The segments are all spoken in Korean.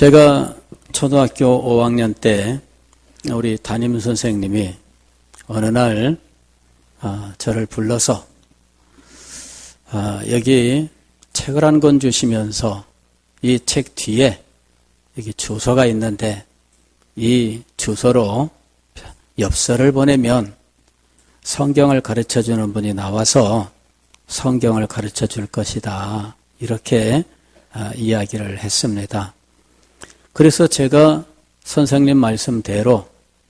제가 초등학교 5학년 때 우리 담임 선생님이 어느 날 저를 불러서 여기 책을 한 권 주시면서 이 책 뒤에 여기 주소가 있는데 이 주소로 엽서를 보내면 성경을 가르쳐주는 분이 나와서 성경을 가르쳐 줄 것이다. 이렇게 이야기를 했습니다. 그래서 제가 선생님 말씀대로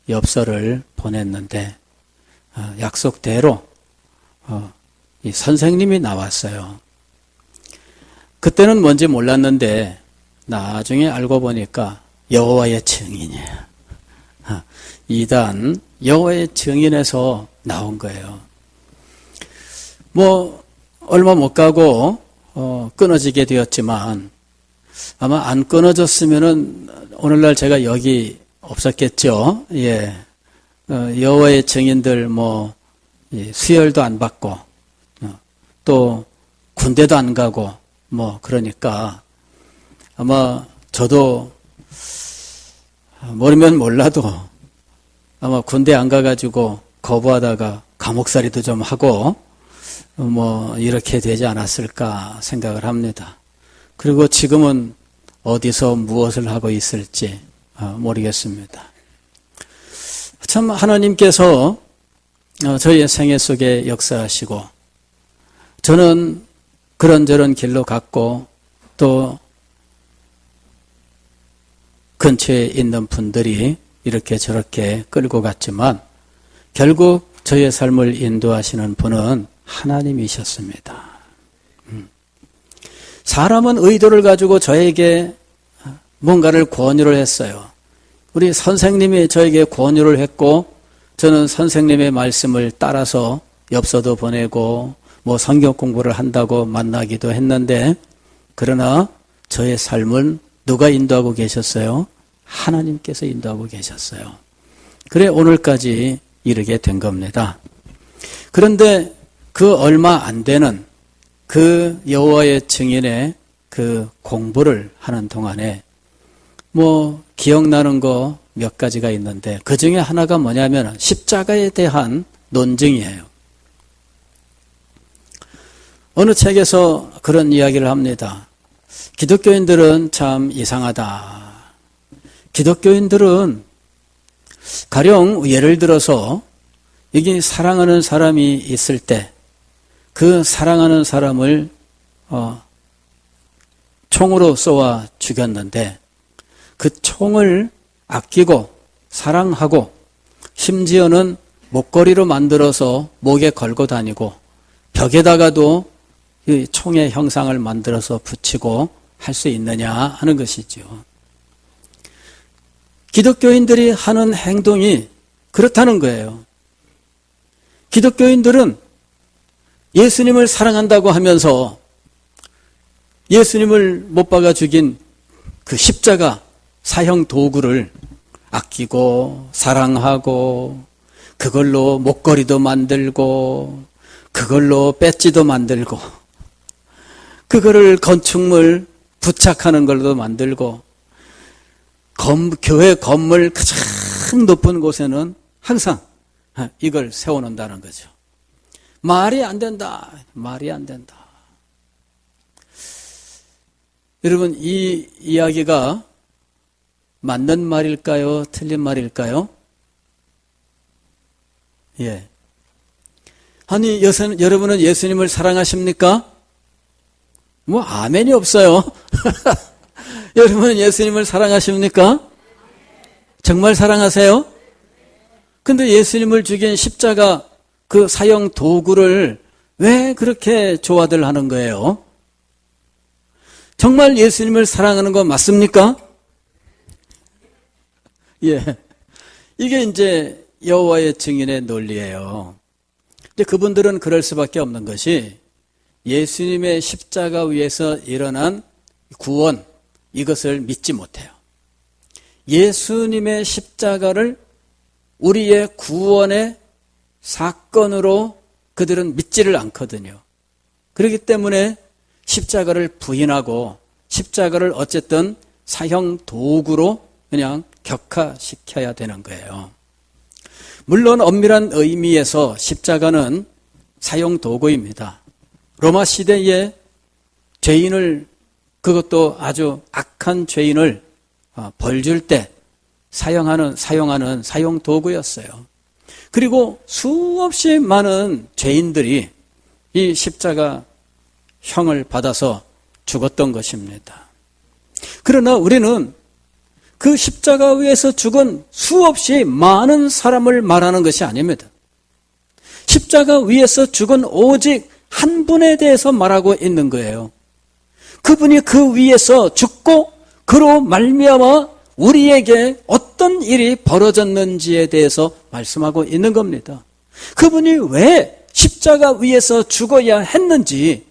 엽서를 보냈는데 약속대로 이 선생님이 나왔어요. 그때는 뭔지 몰랐는데 나중에 알고 보니까 여호와의 증인이에요. 2단 여호와의 증인에서 나온 거예요. 뭐 얼마 못 가고 끊어지게 되었지만 아마 안 끊어졌으면은 오늘날 제가 여기 없었겠죠. 예, 여호와의 증인들 뭐 수혈도 안 받고 또 군대도 안 가고 뭐 그러니까 아마 저도 모르면 몰라도 아마 군대 안 가가지고 거부하다가 감옥살이도 좀 하고 뭐 이렇게 되지 않았을까 생각을 합니다. 그리고 지금은 어디서 무엇을 하고 있을지 모르겠습니다. 참 하나님께서 저희의 생애 속에 역사하시고 저는 그런저런 길로 갔고 또 근처에 있는 분들이 이렇게 저렇게 끌고 갔지만 결국 저의 삶을 인도하시는 분은 하나님이셨습니다. 사람은 의도를 가지고 저에게 뭔가를 권유를 했어요. 우리 선생님이 저에게 권유를 했고 저는 선생님의 말씀을 따라서 엽서도 보내고 뭐 성경 공부를 한다고 만나기도 했는데 그러나 저의 삶은 누가 인도하고 계셨어요? 하나님께서 인도하고 계셨어요. 그래 오늘까지 이르게 된 겁니다. 그런데 그 얼마 안 되는 그 여호와의 증인의 그 공부를 하는 동안에 뭐 기억나는 거 몇 가지가 있는데 그 중에 하나가 뭐냐면 십자가에 대한 논증이에요. 어느 책에서 그런 이야기를 합니다. 기독교인들은 참 이상하다. 기독교인들은 가령 예를 들어서 여기 사랑하는 사람이 있을 때 그 사랑하는 사람을 총으로 쏘아 죽였는데 그 총을 아끼고 사랑하고 심지어는 목걸이로 만들어서 목에 걸고 다니고 벽에다가도 이 총의 형상을 만들어서 붙이고 할 수 있느냐 하는 것이죠. 기독교인들이 하는 행동이 그렇다는 거예요. 기독교인들은 예수님을 사랑한다고 하면서 예수님을 못 박아 죽인 그 십자가 사형 도구를 아끼고 사랑하고 그걸로 목걸이도 만들고 그걸로 배지도 만들고 그거를 건축물 부착하는 걸로도 만들고 교회 건물 가장 높은 곳에는 항상 이걸 세워놓는다는 거죠. 말이 안 된다. 말이 안 된다. 여러분 이 이야기가 맞는 말일까요? 틀린 말일까요? 예. 아니 여러분은 예수님을 사랑하십니까? 뭐 아멘이 없어요. 여러분은 예수님을 사랑하십니까? 정말 사랑하세요? 근데 예수님을 죽인 십자가 그 사형 도구를 왜 그렇게 좋아들 하는 거예요? 정말 예수님을 사랑하는 거 맞습니까? 예. 이게 이제 여호와의 증인의 논리예요. 근데 그분들은 그럴 수밖에 없는 것이 예수님의 십자가 위에서 일어난 구원, 이것을 믿지 못해요. 예수님의 십자가를 우리의 구원의 사건으로 그들은 믿지를 않거든요. 그렇기 때문에 십자가를 부인하고 십자가를 어쨌든 사형 도구로 그냥 격화시켜야 되는 거예요. 물론 엄밀한 의미에서 십자가는 사형 도구입니다. 로마 시대에 죄인을, 그것도 아주 악한 죄인을 벌 줄 때 사용하는 사형 도구였어요. 그리고 수없이 많은 죄인들이 이 십자가 형을 받아서 죽었던 것입니다. 그러나 우리는 그 십자가 위에서 죽은 수없이 많은 사람을 말하는 것이 아닙니다. 십자가 위에서 죽은 오직 한 분에 대해서 말하고 있는 거예요. 그분이 그 위에서 죽고 그로 말미암아 우리에게 어떤 일이 벌어졌는지에 대해서 말씀하고 있는 겁니다. 그분이 왜 십자가 위에서 죽어야 했는지,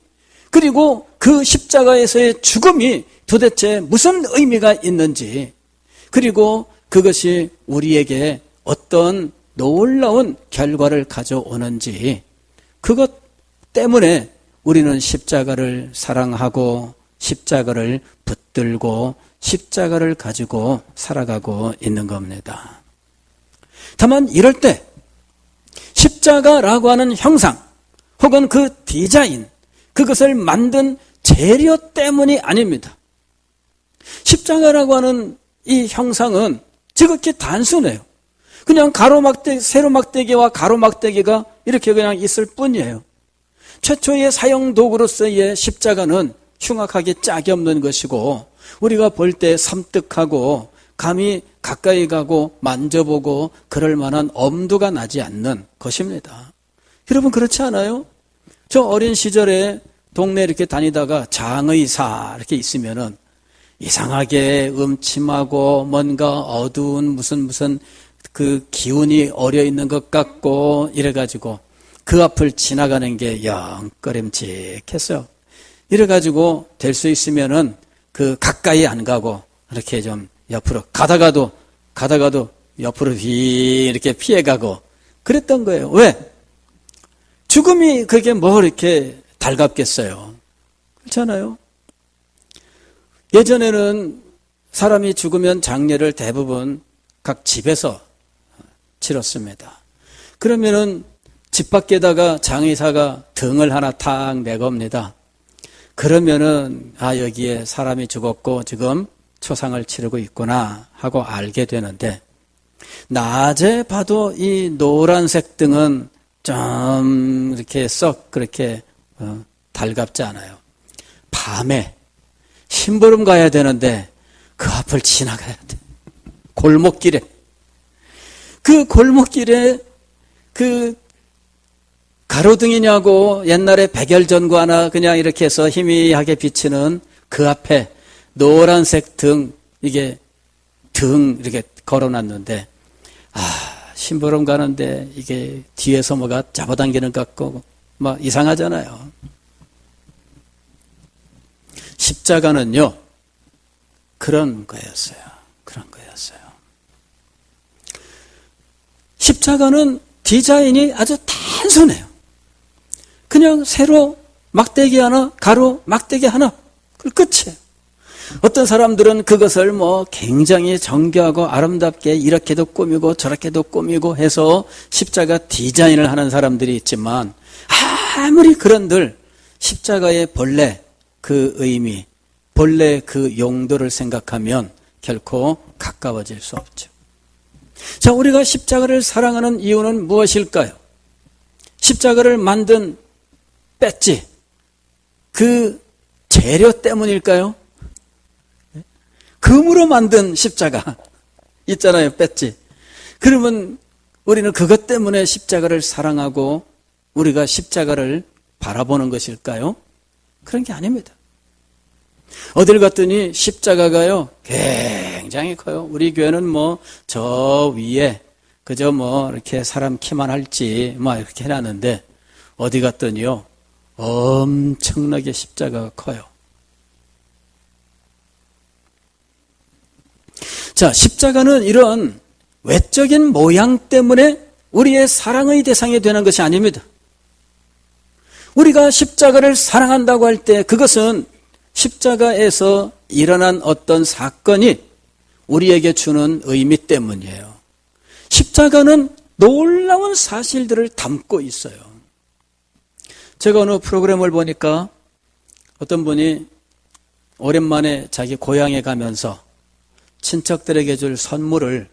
그리고 그 십자가에서의 죽음이 도대체 무슨 의미가 있는지, 그리고 그것이 우리에게 어떤 놀라운 결과를 가져오는지, 그것 때문에 우리는 십자가를 사랑하고 십자가를 붙들고 십자가를 가지고 살아가고 있는 겁니다. 다만 이럴 때 십자가라고 하는 형상 혹은 그 디자인, 그것을 만든 재료 때문이 아닙니다. 십자가라고 하는 이 형상은 지극히 단순해요. 그냥 가로막대기, 세로막대기와 가로막대기가 이렇게 그냥 있을 뿐이에요. 최초의 사형 도구로서의 십자가는 흉악하게 짝이 없는 것이고, 우리가 볼 때 섬뜩하고 감히 가까이 가고 만져보고 그럴 만한 엄두가 나지 않는 것입니다. 여러분 그렇지 않아요? 저 어린 시절에 동네 이렇게 다니다가 장의사 이렇게 있으면은 이상하게 음침하고 뭔가 어두운 무슨 그 기운이 어려 있는 것 같고 이래가지고 그 앞을 지나가는 게 영 꺼림칙했어요. 이래가지고 될 수 있으면은 그 가까이 안 가고 이렇게 좀 옆으로 가다가도 옆으로 이렇게 피해가고 그랬던 거예요. 왜? 죽음이 그게 뭐 이렇게 달갑겠어요. 그렇잖아요. 예전에는 사람이 죽으면 장례를 대부분 각 집에서 치렀습니다. 그러면은 집 밖에다가 장의사가 등을 하나 탁 내겁니다. 그러면은 여기에 사람이 죽었고 지금 초상을 치르고 있구나 하고 알게 되는데, 낮에 봐도 이 노란색 등은 좀 이렇게 썩 그렇게 달갑지 않아요. 밤에 심부름 가야 되는데 그 앞을 지나가야 돼. 골목길에. 그 골목길에 그 가로등이냐고 옛날에 백열전구 하나 그냥 이렇게 해서 희미하게 비치는 그 앞에 노란색 등, 이게 등 이렇게 걸어놨는데, 심부름 가는데 이게 뒤에서 뭐가 잡아당기는 것 같고 막 이상하잖아요. 십자가는요, 그런 거였어요. 십자가는 디자인이 아주 단순해요. 그냥 세로 막대기 하나, 가로 막대기 하나, 그 끝이에요. 어떤 사람들은 그것을 뭐 굉장히 정교하고 아름답게 이렇게도 꾸미고 저렇게도 꾸미고 해서 십자가 디자인을 하는 사람들이 있지만, 아무리 그런들 십자가의 본래 그 의미, 본래 그 용도를 생각하면 결코 가까워질 수 없죠. 자, 우리가 십자가를 사랑하는 이유는 무엇일까요? 십자가를 만든 배지, 그 재료 때문일까요? 금으로 만든 십자가 있잖아요, 배지. 그러면 우리는 그것 때문에 십자가를 사랑하고 우리가 십자가를 바라보는 것일까요? 그런 게 아닙니다. 어딜 갔더니 십자가가요 굉장히 커요. 우리 교회는 뭐 저 위에 그저 뭐 이렇게 사람 키만 할지 막 이렇게 해놨는데, 어디 갔더니요 엄청나게 십자가가 커요. 자, 십자가는 이런 외적인 모양 때문에 우리의 사랑의 대상이 되는 것이 아닙니다. 우리가 십자가를 사랑한다고 할 때 그것은 십자가에서 일어난 어떤 사건이 우리에게 주는 의미 때문이에요. 십자가는 놀라운 사실들을 담고 있어요. 제가 어느 프로그램을 보니까 어떤 분이 오랜만에 자기 고향에 가면서 친척들에게 줄 선물을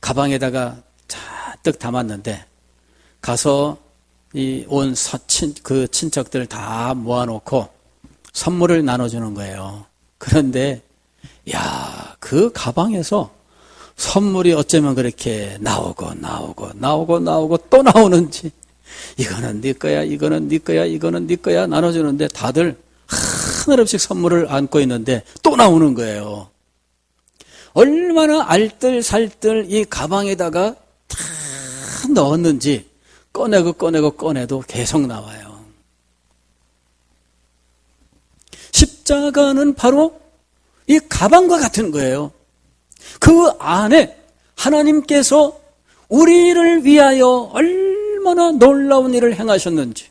가방에다가 잔뜩 담았는데 가서 온 그 친척들 다 모아놓고 선물을 나눠주는 거예요. 그런데 그 가방에서 선물이 어쩌면 그렇게 나오고 또 나오는지, 이거는 네 거야, 이거는 네 거야, 이거는 네 거야 나눠주는데 다들 하늘없이 선물을 안고 있는데 또 나오는 거예요. 얼마나 알뜰살뜰 이 가방에다가 다 넣었는지 꺼내도 계속 나와요. 십자가는 바로 이 가방과 같은 거예요. 그 안에 하나님께서 우리를 위하여 얼마나 놀라운 일을 행하셨는지,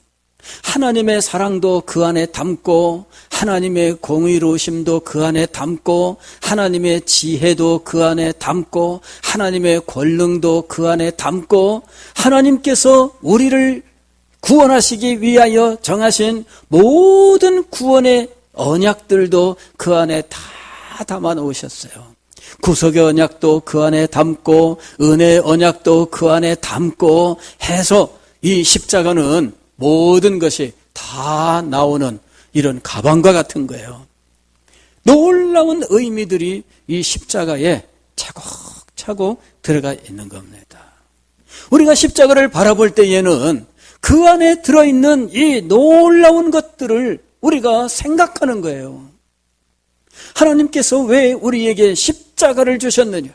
하나님의 사랑도 그 안에 담고, 하나님의 공의로우심도 그 안에 담고, 하나님의 지혜도 그 안에 담고, 하나님의 권능도 그 안에 담고, 하나님께서 우리를 구원하시기 위하여 정하신 모든 구원의 언약들도 그 안에 다 담아 놓으셨어요. 구속의 언약도 그 안에 담고, 은혜의 언약도 그 안에 담고 해서 이 십자가는 모든 것이 다 나오는 이런 가방과 같은 거예요. 놀라운 의미들이 이 십자가에 차곡차곡 들어가 있는 겁니다. 우리가 십자가를 바라볼 때에는 그 안에 들어있는 이 놀라운 것들을 우리가 생각하는 거예요. 하나님께서 왜 우리에게 십자가를 주셨느냐?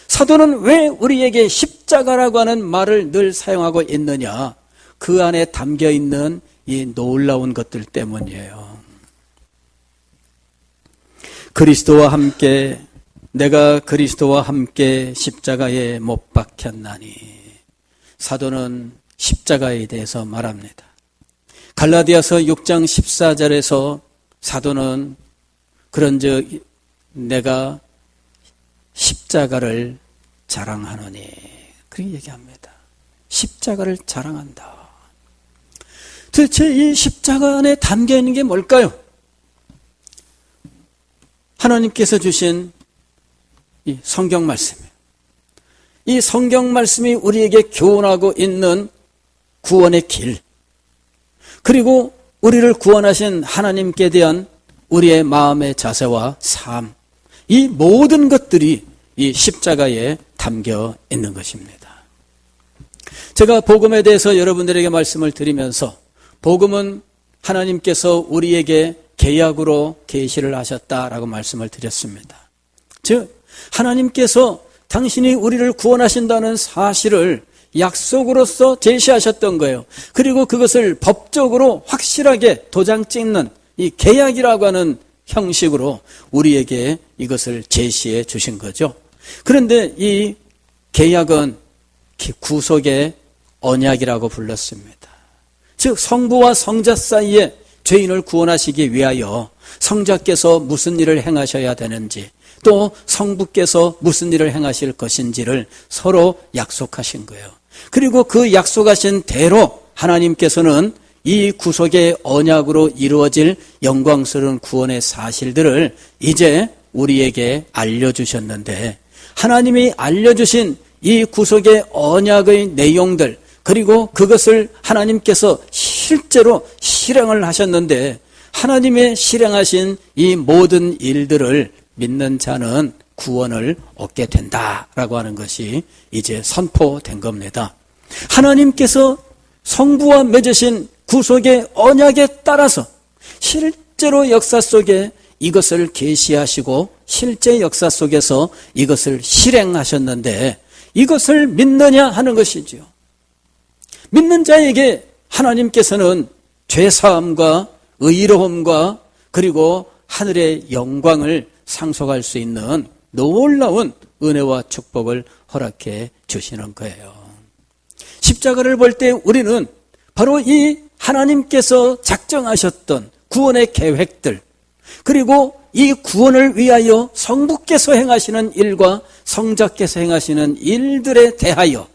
사도는 왜 우리에게 십자가라고 하는 말을 늘 사용하고 있느냐? 그 안에 담겨있는 이 놀라운 것들 때문이에요. 내가 그리스도와 함께 십자가에 못 박혔나니. 사도는 십자가에 대해서 말합니다. 갈라디아서 6장 14절에서 사도는 그런즉 내가 십자가를 자랑하노니, 그렇게 얘기합니다. 십자가를 자랑한다. 도대체 이 십자가 안에 담겨 있는 게 뭘까요? 하나님께서 주신 이 성경 말씀이에요. 이 성경 말씀이 우리에게 교훈하고 있는 구원의 길, 그리고 우리를 구원하신 하나님께 대한 우리의 마음의 자세와 삶, 이 모든 것들이 이 십자가에 담겨 있는 것입니다. 제가 복음에 대해서 여러분들에게 말씀을 드리면서, 복음은 하나님께서 우리에게 계약으로 계시를 하셨다라고 말씀을 드렸습니다. 즉, 하나님께서 당신이 우리를 구원하신다는 사실을 약속으로서 제시하셨던 거예요. 그리고 그것을 법적으로 확실하게 도장 찍는 이 계약이라고 하는 형식으로 우리에게 이것을 제시해 주신 거죠. 그런데 이 계약은 구속의 언약이라고 불렀습니다. 즉, 성부와 성자 사이에 죄인을 구원하시기 위하여 성자께서 무슨 일을 행하셔야 되는지, 또 성부께서 무슨 일을 행하실 것인지를 서로 약속하신 거예요. 그리고 그 약속하신 대로 하나님께서는 이 구속의 언약으로 이루어질 영광스러운 구원의 사실들을 이제 우리에게 알려주셨는데, 하나님이 알려주신 이 구속의 언약의 내용들, 그리고 그것을 하나님께서 실제로 실행을 하셨는데, 하나님의 실행하신 이 모든 일들을 믿는 자는 구원을 얻게 된다라고 하는 것이 이제 선포된 겁니다. 하나님께서 성부와 맺으신 구속의 언약에 따라서 실제로 역사 속에 이것을 계시하시고 실제 역사 속에서 이것을 실행하셨는데, 이것을 믿느냐 하는 것이지요. 믿는 자에게 하나님께서는 죄사함과 의로움과 그리고 하늘의 영광을 상속할 수 있는 놀라운 은혜와 축복을 허락해 주시는 거예요. 십자가를 볼 때 우리는 바로 이 하나님께서 작정하셨던 구원의 계획들, 그리고 이 구원을 위하여 성부께서 행하시는 일과 성자께서 행하시는 일들에 대하여,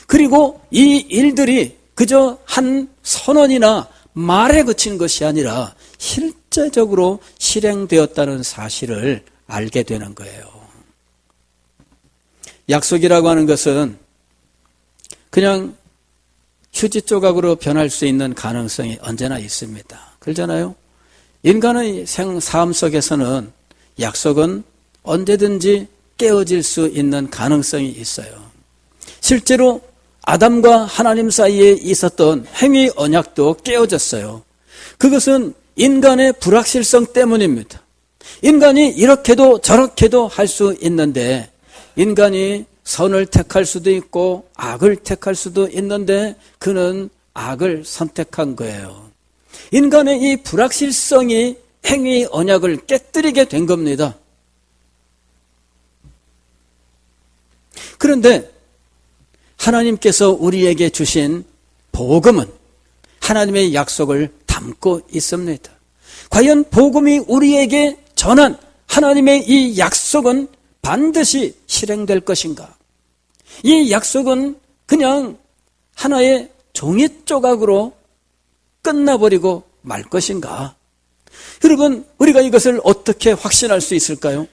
그리고 이 일들이 그저 한 선언이나 말에 그친 것이 아니라 실제적으로 실행되었다는 사실을 알게 되는 거예요. 약속이라고 하는 것은 그냥 휴지 조각으로 변할 수 있는 가능성이 언제나 있습니다. 그렇잖아요? 인간의 삶 속에서는 약속은 언제든지 깨어질 수 있는 가능성이 있어요. 실제로 아담과 하나님 사이에 있었던 행위 언약도 깨어졌어요. 그것은 인간의 불확실성 때문입니다. 인간이 이렇게도 저렇게도 할 수 있는데, 인간이 선을 택할 수도 있고 악을 택할 수도 있는데 그는 악을 선택한 거예요. 인간의 이 불확실성이 행위 언약을 깨뜨리게 된 겁니다. 그런데 하나님께서 우리에게 주신 복음은 하나님의 약속을 담고 있습니다. 과연 복음이 우리에게 전한 하나님의 이 약속은 반드시 실행될 것인가? 이 약속은 그냥 하나의 종이 조각으로 끝나버리고 말 것인가? 여러분, 우리가 이것을 어떻게 확신할 수 있을까요?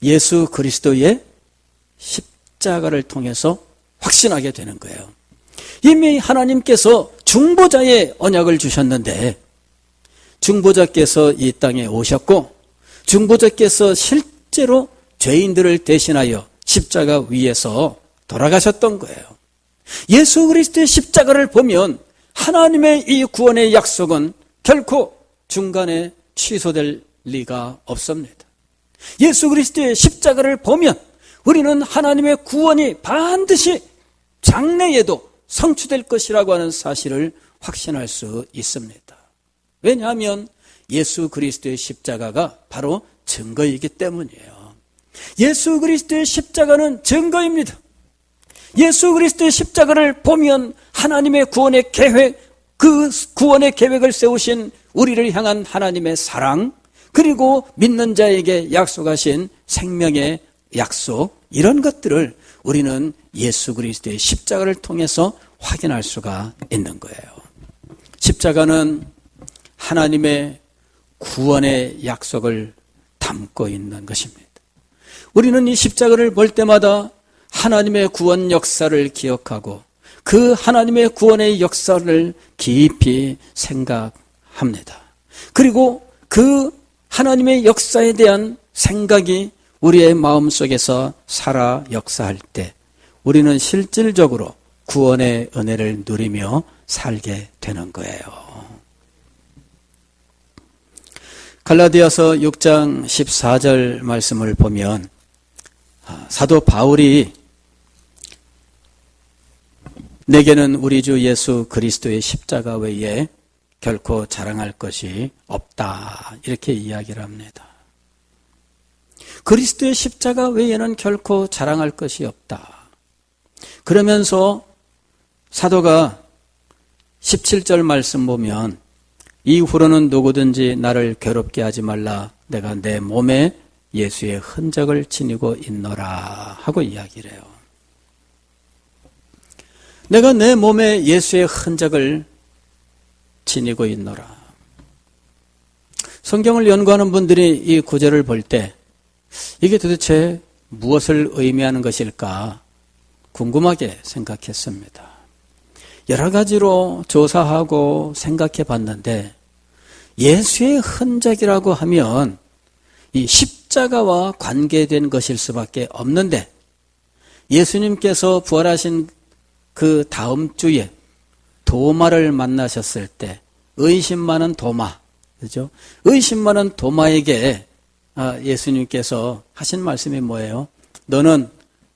예수 그리스도의 십자가를 통해서 확신하게 되는 거예요. 이미 하나님께서 중보자의 언약을 주셨는데, 중보자께서 이 땅에 오셨고, 중보자께서 실제로 죄인들을 대신하여 십자가 위에서 돌아가셨던 거예요. 예수 그리스도의 십자가를 보면 하나님의 이 구원의 약속은 결코 중간에 취소될 리가 없습니다. 예수 그리스도의 십자가를 보면 우리는 하나님의 구원이 반드시 장래에도 성취될 것이라고 하는 사실을 확신할 수 있습니다. 왜냐하면 예수 그리스도의 십자가가 바로 증거이기 때문이에요. 예수 그리스도의 십자가는 증거입니다. 예수 그리스도의 십자가를 보면 하나님의 구원의 계획, 그 구원의 계획을 세우신 우리를 향한 하나님의 사랑, 그리고 믿는 자에게 약속하신 생명의 약속, 이런 것들을 우리는 예수 그리스도의 십자가를 통해서 확인할 수가 있는 거예요. 십자가는 하나님의 구원의 약속을 담고 있는 것입니다. 우리는 이 십자가를 볼 때마다 하나님의 구원 역사를 기억하고 그 하나님의 구원의 역사를 깊이 생각합니다. 그리고 그 하나님의 역사에 대한 생각이 우리의 마음속에서 살아 역사할 때 우리는 실질적으로 구원의 은혜를 누리며 살게 되는 거예요. 갈라디아서 6장 14절 말씀을 보면 사도 바울이 내게는 우리 주 예수 그리스도의 십자가 외에 결코 자랑할 것이 없다, 이렇게 이야기를 합니다. 그리스도의 십자가 외에는 결코 자랑할 것이 없다. 그러면서 사도가 17절 말씀 보면 이후로는 누구든지 나를 괴롭게 하지 말라, 내가 내 몸에 예수의 흔적을 지니고 있노라 하고 이야기를 해요. 내가 내 몸에 예수의 흔적을 지니고 있노라. 성경을 연구하는 분들이 이 구절을 볼 때 이게 도대체 무엇을 의미하는 것일까 궁금하게 생각했습니다. 여러 가지로 조사하고 생각해 봤는데 예수의 흔적이라고 하면 이 십자가와 관계된 것일 수밖에 없는데, 예수님께서 부활하신 그 다음 주에 도마를 만나셨을 때 의심 많은 도마, 그죠? 의심 많은 도마에게 예수님께서 하신 말씀이 뭐예요? 너는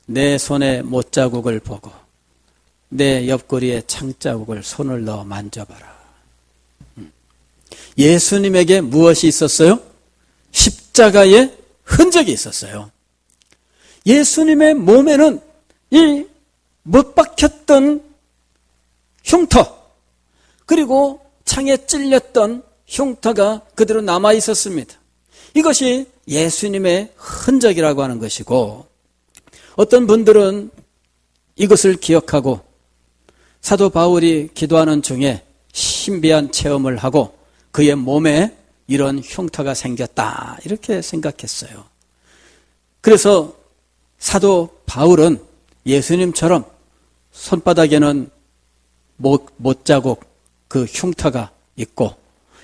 내 손에 못자국을 보고 내 옆구리에 창자국을 손을 넣어 만져봐라. 예수님에게 무엇이 있었어요? 십자가의 흔적이 있었어요. 예수님의 몸에는 이 못 박혔던 흉터, 그리고 창에 찔렸던 흉터가 그대로 남아 있었습니다. 이것이 예수님의 흔적이라고 하는 것이고, 어떤 분들은 이것을 기억하고 사도 바울이 기도하는 중에 신비한 체험을 하고 그의 몸에 이런 흉터가 생겼다, 이렇게 생각했어요. 그래서 사도 바울은 예수님처럼 손바닥에는 못자국, 그 흉터가 있고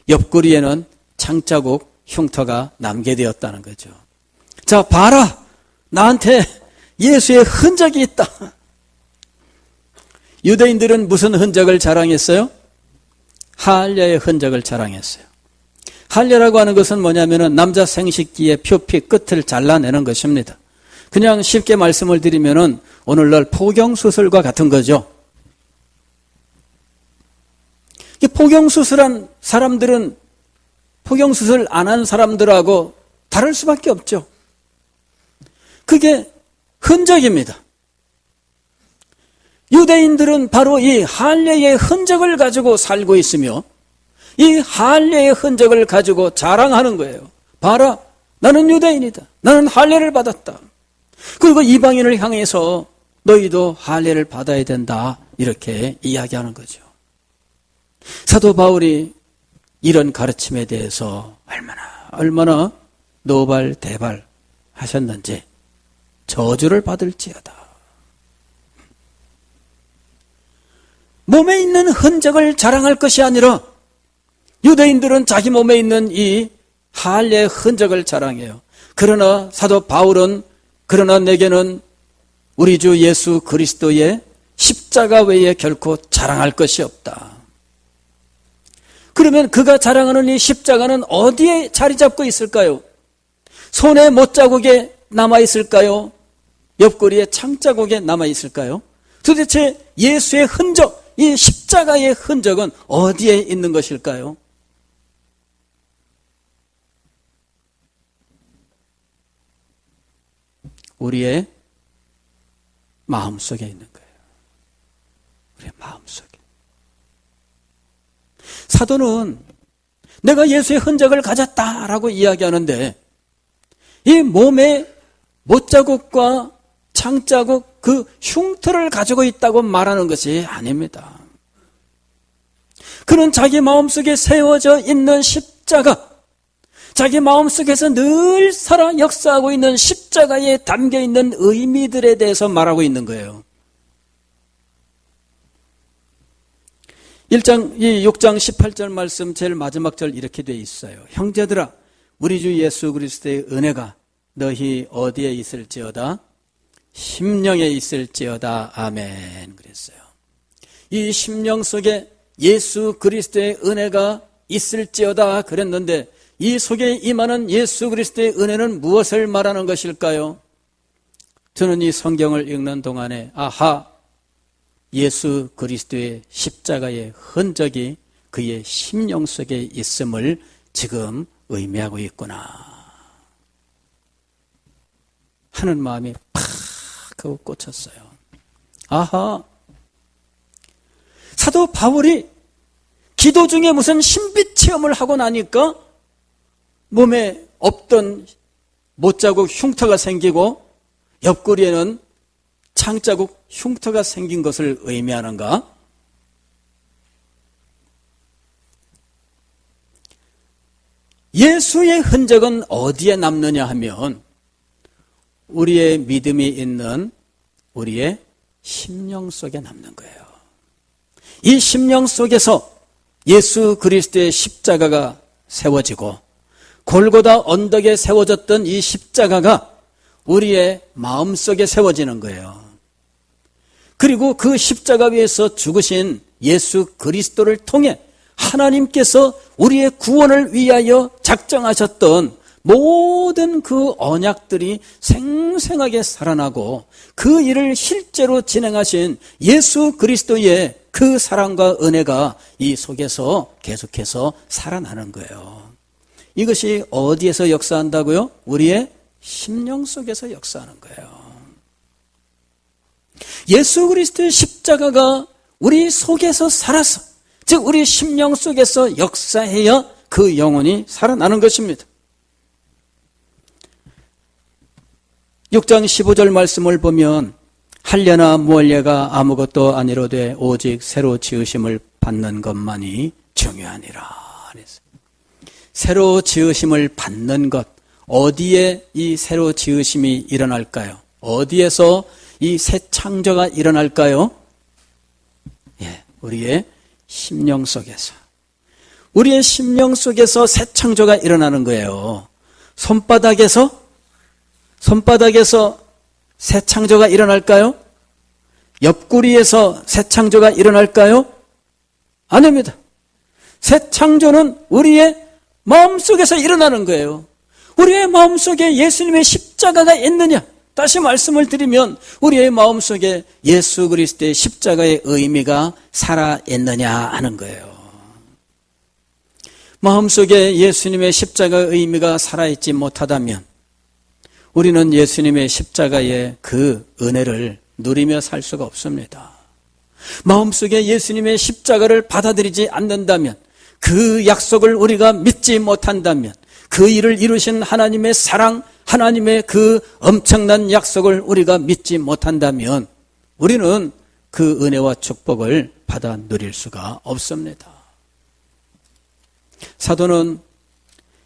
옆구리에는 창자국 흉터가 남게 되었다는 거죠. 자, 봐라, 나한테 예수의 흔적이 있다. 유대인들은 무슨 흔적을 자랑했어요? 할례의 흔적을 자랑했어요. 할례라고 하는 것은 뭐냐면은 남자 생식기의 표피 끝을 잘라내는 것입니다. 그냥 쉽게 말씀을 드리면은 오늘날 포경수술과 같은 거죠. 이 포경수술한 사람들은 포경수술 안 한 사람들하고 다를 수밖에 없죠. 그게 흔적입니다. 유대인들은 바로 이 할례의 흔적을 가지고 살고 있으며 이 할례의 흔적을 가지고 자랑하는 거예요. 봐라, 나는 유대인이다. 나는 할례를 받았다. 그리고 이방인을 향해서 너희도 할례를 받아야 된다, 이렇게 이야기하는 거죠. 사도 바울이 이런 가르침에 대해서 얼마나 노발대발 하셨는지, 저주를 받을지어다. 몸에 있는 흔적을 자랑할 것이 아니라 유대인들은 자기 몸에 있는 이 할례의 흔적을 자랑해요. 그러나 사도 바울은 그러나 내게는 우리 주 예수 그리스도의 십자가 외에 결코 자랑할 것이 없다. 그러면 그가 자랑하는 이 십자가는 어디에 자리 잡고 있을까요? 손에 못자국에 남아있을까요? 옆구리에 창자국에 남아있을까요? 도대체 예수의 흔적, 이 십자가의 흔적은 어디에 있는 것일까요? 우리의 마음속에 있는 거예요. 우리의 마음속에. 사도는 내가 예수의 흔적을 가졌다라고 이야기하는데 이 몸에 못자국과 창자국, 그 흉터를 가지고 있다고 말하는 것이 아닙니다. 그는 자기 마음속에 세워져 있는 십자가, 자기 마음속에서 늘 살아 역사하고 있는 십자가에 담겨있는 의미들에 대해서 말하고 있는 거예요. 6장 18절 말씀 제일 마지막 절 이렇게 돼 있어요. 형제들아, 우리 주 예수 그리스도의 은혜가 너희 어디에 있을지어다? 심령에 있을지어다. 아멘. 그랬어요. 이 심령 속에 예수 그리스도의 은혜가 있을지어다 그랬는데 이 속에 임하는 예수 그리스도의 은혜는 무엇을 말하는 것일까요? 저는 이 성경을 읽는 동안에 예수 그리스도의 십자가의 흔적이 그의 심령 속에 있음을 지금 의미하고 있구나 하는 마음이 팍 하고 꽂혔어요. 사도 바울이 기도 중에 무슨 신비 체험을 하고 나니까 몸에 없던 못자국 흉터가 생기고 옆구리에는 창자국 흉터가 생긴 것을 의미하는가? 예수의 흔적은 어디에 남느냐 하면 우리의 믿음이 있는 우리의 심령 속에 남는 거예요. 이 심령 속에서 예수 그리스도의 십자가가 세워지고 골고다 언덕에 세워졌던 이 십자가가 우리의 마음속에 세워지는 거예요. 그리고 그 십자가 위에서 죽으신 예수 그리스도를 통해 하나님께서 우리의 구원을 위하여 작정하셨던 모든 그 언약들이 생생하게 살아나고 그 일을 실제로 진행하신 예수 그리스도의 그 사랑과 은혜가 이 속에서 계속해서 살아나는 거예요. 이것이 어디에서 역사한다고요? 우리의 심령 속에서 역사하는 거예요. 예수 그리스도의 십자가가 우리 속에서 살아서, 즉 우리 심령 속에서 역사해야 그 영혼이 살아나는 것입니다. 6장 15절 말씀을 보면 할례나 무할례가 아무것도 아니로되 오직 새로 지으심을 받는 것만이 중요하니라. 새로 지으심을 받는 것, 어디에 이 새로 지으심이 일어날까요? 어디에서 이 새 창조가 일어날까요? 우리의 심령 속에서. 우리의 심령 속에서 새 창조가 일어나는 거예요. 손바닥에서 새 창조가 일어날까요? 옆구리에서 새 창조가 일어날까요? 아닙니다. 새 창조는 우리의 마음속에서 일어나는 거예요. 우리의 마음속에 예수님의 십자가가 있느냐? 다시 말씀을 드리면 우리의 마음속에 예수 그리스도의 십자가의 의미가 살아있느냐 하는 거예요. 마음속에 예수님의 십자가의 의미가 살아있지 못하다면 우리는 예수님의 십자가의 그 은혜를 누리며 살 수가 없습니다. 마음속에 예수님의 십자가를 받아들이지 않는다면, 그 약속을 우리가 믿지 못한다면, 그 일을 이루신 하나님의 사랑, 하나님의 그 엄청난 약속을 우리가 믿지 못한다면 우리는 그 은혜와 축복을 받아 누릴 수가 없습니다. 사도는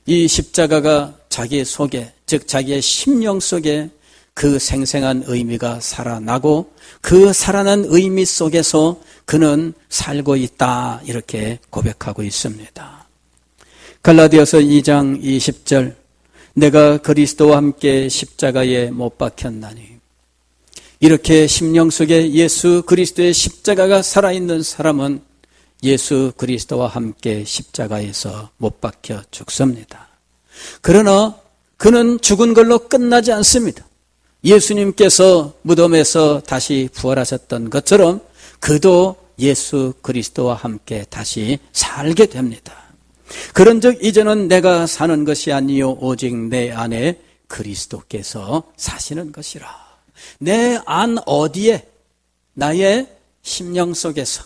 이 십자가가 자기 속에, 즉 자기의 심령 속에 그 생생한 의미가 살아나고 그 살아난 의미 속에서 그는 살고 있다, 이렇게 고백하고 있습니다. 갈라디아서 2장 20절, 내가 그리스도와 함께 십자가에 못 박혔나니. 이렇게 심령 속에 예수 그리스도의 십자가가 살아있는 사람은 예수 그리스도와 함께 십자가에서 못 박혀 죽습니다. 그러나 그는 죽은 걸로 끝나지 않습니다. 예수님께서 무덤에서 다시 부활하셨던 것처럼 그도 예수 그리스도와 함께 다시 살게 됩니다. 그런즉 이제는 내가 사는 것이 아니요 오직 내 안에 그리스도께서 사시는 것이라. 내 안 어디에? 나의 심령 속에서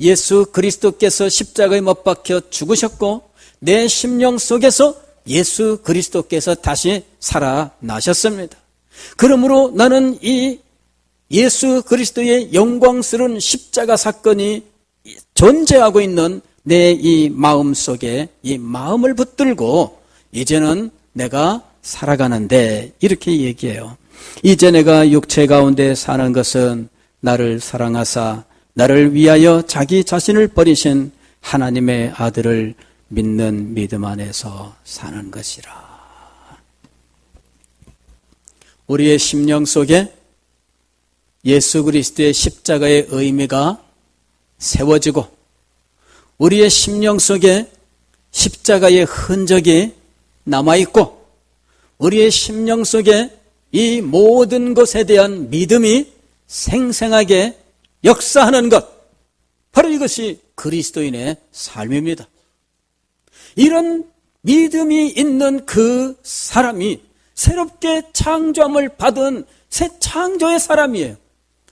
예수 그리스도께서 십자가에 못 박혀 죽으셨고 내 심령 속에서 예수 그리스도께서 다시 살아나셨습니다. 그러므로 나는 이 예수 그리스도의 영광스러운 십자가 사건이 존재하고 있는 내 이 마음 속에 이 마음을 붙들고 이제는 내가 살아가는데, 이렇게 얘기해요. 이제 내가 육체 가운데 사는 것은 나를 사랑하사 나를 위하여 자기 자신을 버리신 하나님의 아들을 믿는 믿음 안에서 사는 것이라. 우리의 심령 속에 예수 그리스도의 십자가의 의미가 세워지고 우리의 심령 속에 십자가의 흔적이 남아있고 우리의 심령 속에 이 모든 것에 대한 믿음이 생생하게 역사하는 것, 바로 이것이 그리스도인의 삶입니다. 이런 믿음이 있는 그 사람이 새롭게 창조함을 받은 새 창조의 사람이에요.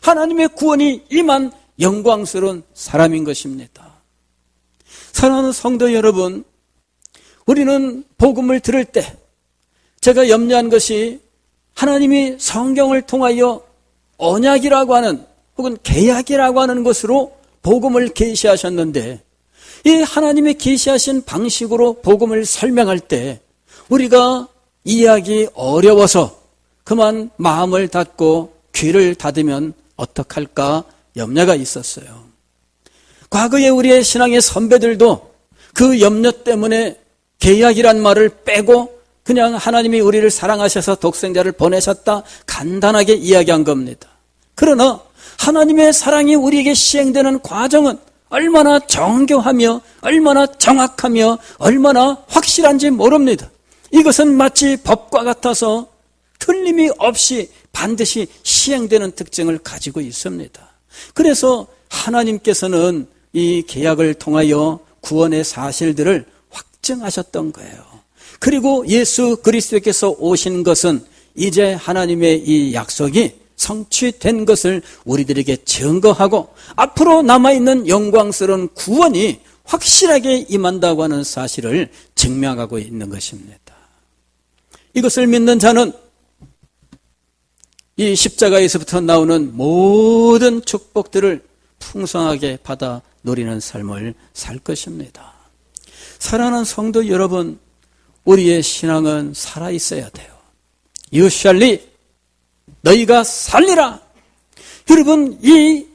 하나님의 구원이 임한 영광스러운 사람인 것입니다. 사랑하는 성도 여러분, 우리는 복음을 들을 때 제가 염려한 것이 하나님이 성경을 통하여 언약이라고 하는 혹은 계약이라고 하는 것으로 복음을 계시하셨는데, 이 하나님의 계시하신 방식으로 복음을 설명할 때 우리가 이해하기 어려워서 그만 마음을 닫고 귀를 닫으면 어떡할까 염려가 있었어요. 과거에 우리의 신앙의 선배들도 그 염려 때문에 계약이란 말을 빼고 그냥 하나님이 우리를 사랑하셔서 독생자를 보내셨다, 간단하게 이야기한 겁니다. 그러나 하나님의 사랑이 우리에게 시행되는 과정은 얼마나 정교하며 얼마나 정확하며 얼마나 확실한지 모릅니다. 이것은 마치 법과 같아서 틀림이 없이 반드시 시행되는 특징을 가지고 있습니다. 그래서 하나님께서는 이 계약을 통하여 구원의 사실들을 확증하셨던 거예요. 그리고 예수 그리스도께서 오신 것은 이제 하나님의 이 약속이 성취된 것을 우리들에게 증거하고 앞으로 남아있는 영광스러운 구원이 확실하게 임한다고 하는 사실을 증명하고 있는 것입니다. 이것을 믿는 자는 이 십자가에서부터 나오는 모든 축복들을 풍성하게 받아 누리는 삶을 살 것입니다. 사랑하는 성도 여러분, 우리의 신앙은 살아있어야 돼요. You shall live. 너희가 살리라. 여러분, 이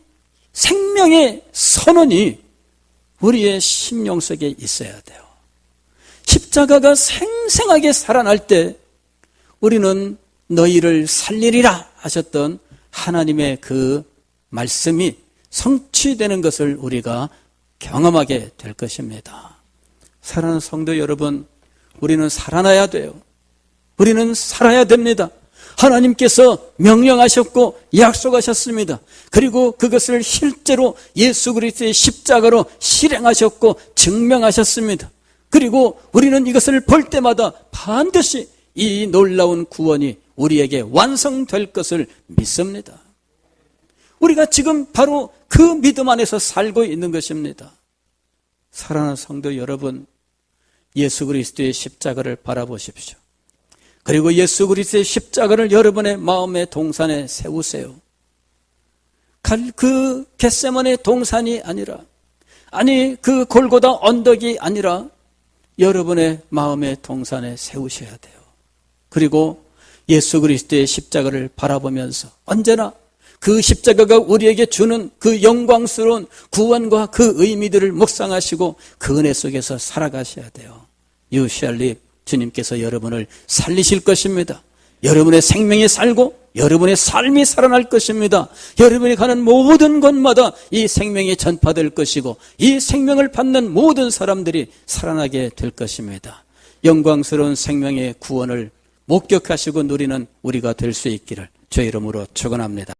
생명의 선언이 우리의 심령 속에 있어야 돼요. 십자가가 생생하게 살아날 때 우리는 너희를 살리리라 하셨던 하나님의 그 말씀이 성취되는 것을 우리가 경험하게 될 것입니다. 사랑하는 성도 여러분, 우리는 살아나야 돼요. 우리는 살아야 됩니다. 하나님께서 명령하셨고 약속하셨습니다. 그리고 그것을 실제로 예수 그리스도의 십자가로 실행하셨고 증명하셨습니다. 그리고 우리는 이것을 볼 때마다 반드시 이 놀라운 구원이 우리에게 완성될 것을 믿습니다. 우리가 지금 바로 그 믿음 안에서 살고 있는 것입니다. 사랑하는 성도 여러분, 예수 그리스도의 십자가를 바라보십시오. 그리고 예수 그리스도의 십자가를 여러분의 마음의 동산에 세우세요. 그 겟세마네 동산이 아니라, 아니 그 골고다 언덕이 아니라 여러분의 마음의 동산에 세우셔야 돼요. 그리고 예수 그리스도의 십자가를 바라보면서 언제나 그 십자가가 우리에게 주는 그 영광스러운 구원과 그 의미들을 묵상하시고 그 은혜 속에서 살아가셔야 돼요. You shall live. 주님께서 여러분을 살리실 것입니다. 여러분의 생명이 살고 여러분의 삶이 살아날 것입니다. 여러분이 가는 모든 곳마다 이 생명이 전파될 것이고 이 생명을 받는 모든 사람들이 살아나게 될 것입니다. 영광스러운 생명의 구원을 목격하시고 누리는 우리가 될 수 있기를 주의 이름으로 축원합니다.